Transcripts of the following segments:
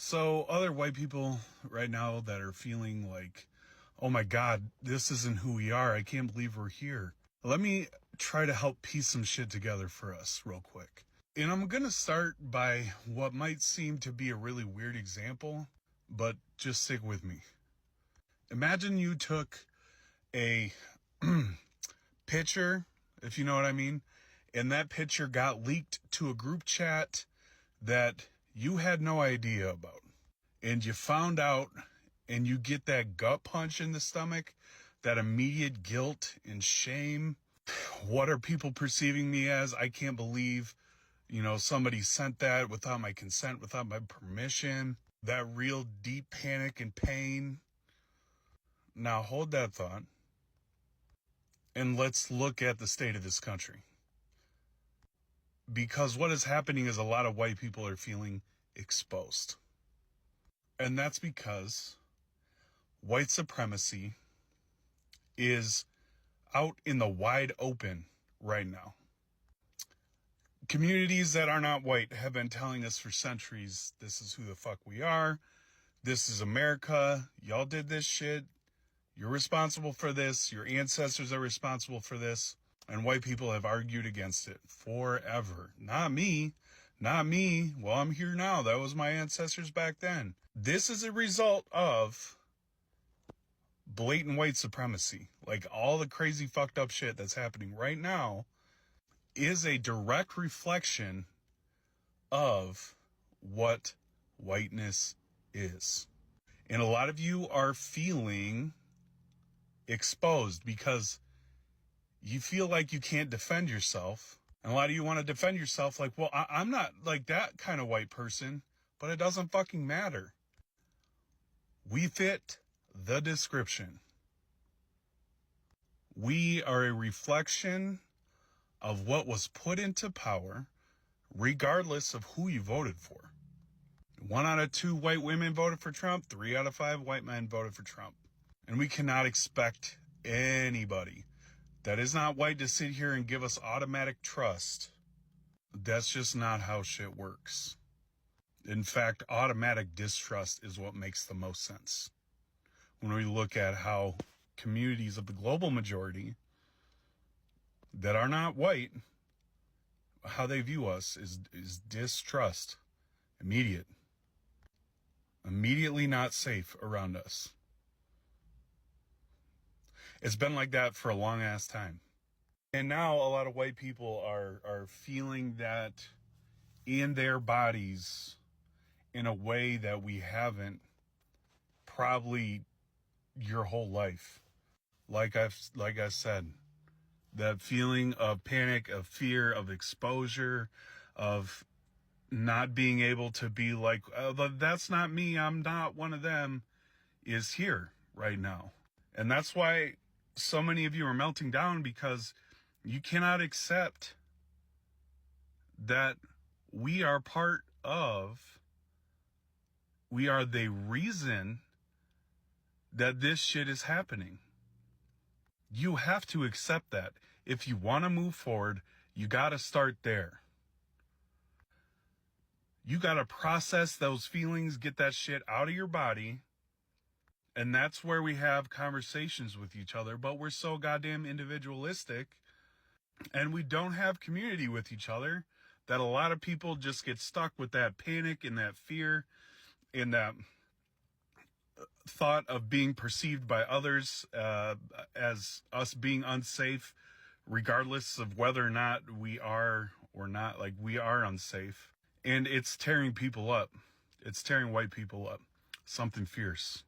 So, other white people right now that are feeling like, oh my God, this isn't who we are. I can't believe we're here. Let me try to help piece some shit together for us real quick. And I'm going to start by what might seem to be a really weird example, but just stick with me. Imagine you took a picture, if you know what I mean, and that picture got leaked to a group chat that you had no idea about. And you found out, and you get that gut punch in the stomach, that immediate guilt and shame. What are people perceiving me as? I can't believe, somebody sent that without my consent, without my permission. That real deep panic and pain. Now hold that thought, and let's look at the state of this country. Because what is happening is a lot of white people are feeling exposed. And that's because white supremacy is out in the wide open right now. Communities that are not white have been telling us for centuries, this is who the fuck we are. This is America. Y'all did this shit. You're responsible for this. Your ancestors are responsible for this. And white people have argued against it forever. Not me. Not me. Well, I'm here now. That was my ancestors back then. This is a result of blatant white supremacy. Like all the crazy fucked up shit that's happening right now is a direct reflection of what whiteness is. And a lot of you are feeling exposed because you feel like you can't defend yourself. And a lot of you want to defend yourself like, well, I'm not like that kind of white person, but it doesn't fucking matter. We fit the description. We are a reflection of what was put into power, regardless of who you voted for. 1 out of 2 white women voted for Trump. 3 out of 5 white men voted for Trump. And we cannot expect anybody that is not white to sit here and give us automatic trust. That's just not how shit works. In fact, automatic distrust is what makes the most sense. When we look at how communities of the global majority that are not white, how they view us is distrust. Immediately not safe around us. It's been like that for a long ass time. And now a lot of white people are feeling that in their bodies in a way that we haven't probably your whole life. Like I said, that feeling of panic, of fear, of exposure, of not being able to be like, that's not me, I'm not one of them, is here right now. And that's why so many of you are melting down, because you cannot accept that we are the reason that this shit is happening. You have to accept that. If you want to move forward, you got to start there. You got to process those feelings, get that shit out of your body. And that's where we have conversations with each other. But we're so goddamn individualistic, and we don't have community with each other, that a lot of people just get stuck with that panic and that fear and that thought of being perceived by others as us being unsafe, regardless of whether or not we are or not. Like, we are unsafe. And it's tearing people up. It's tearing white people up. Something fierce.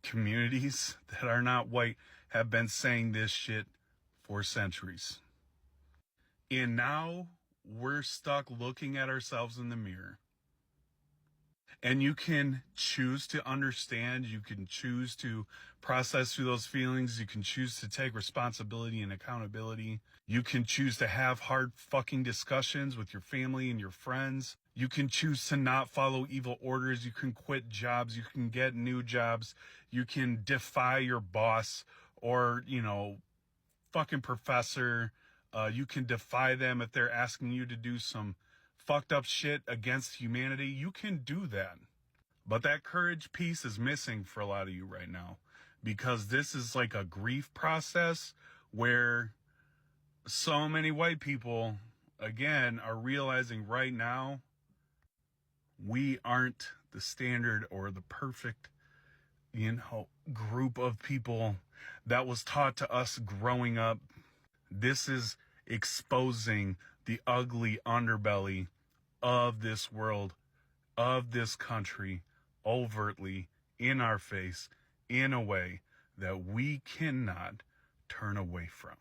Communities that are not white have been saying this shit for centuries. And now we're stuck looking at ourselves in the mirror. And you can choose to understand. You can choose to process through those feelings. You can choose to take responsibility and accountability. You can choose to have hard fucking discussions with your family and your friends. You can choose to not follow evil orders. You can quit jobs. You can get new jobs. You can defy your boss or, fucking professor. You can defy them if they're asking you to do some fucked up shit against humanity, you can do that. But that courage piece is missing for a lot of you right now, because this is like a grief process where so many white people, again, are realizing right now we aren't the standard or the perfect, group of people that was taught to us growing up. This is exposing the ugly underbelly of this world, of this country, overtly in our face, in a way that we cannot turn away from.